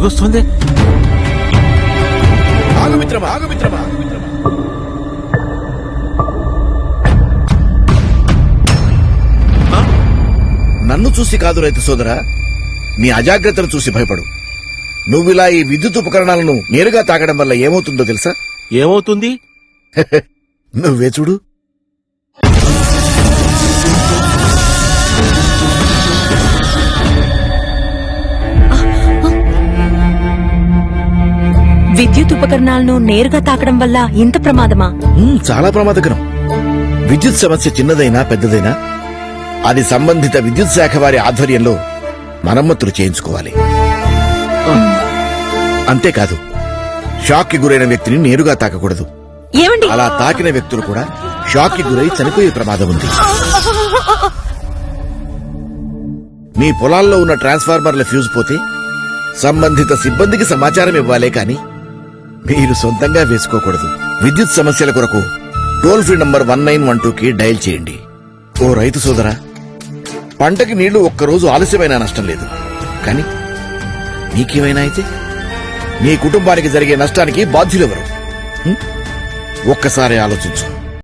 పొగొస్తుంది. ఆగు మిత్రమా, ఆగు మిత్రమా. నన్ను చూసి కాదు రైతు సోదరా, నీ అజాగ్రత్తను చూసి భయపడు. నువ్విలా ఈ విద్యుత్ ఉపకరణాలను నేరుగా తాకడం వల్ల ఏమవుతుందో తెలుసా? ఏమవుతుంది? నువ్వే చూడు. విద్యుత్ ఉపకరణాలను నేరుగా తాకడం వల్ల ఇంత ప్రమాదమా? చాలా ప్రమాదకరం. విద్యుత్ సమస్య చిన్నదైనా పెద్దదైనా అది సంబంధిత విద్యుత్ శాఖ వారి ఆధ్వర్యంలో మరమ్మతులు చేయించుకోవాలి. అంతేకాదు, షాక్ కి గురైన వ్యక్తిని నేరుగా తాకకూడదు. ఏమండి? అలా తాకిన వ్యక్తులు కూడా షాక్ కి గురై చనిపోయే ప్రమాదం ఉంది. మీ పొలాల్లో ఉన్న ట్రాన్స్ఫార్మర్ల ఫ్యూజ్ పోతే సంబంధిత సిబ్బందికి సమాచారం ఇవ్వాలే కాని మీరు సొంతంగా వేసుకోకూడదు. విద్యుత్ సమస్యల కొరకు టోల్ ఫ్రీ నంబర్ 1912కి డయల్ చేయండి. ఓ రైతు సోదరా, పంటకి నీళ్లు ఒక్కరోజు ఆలస్యమైనా నష్టం లేదు, కానీ నీకేమైనా అయితే నీ కుటుంబానికి జరిగే నష్టానికి బాధ్యులెవరు? ఒక్కసారి ఆలోచించు.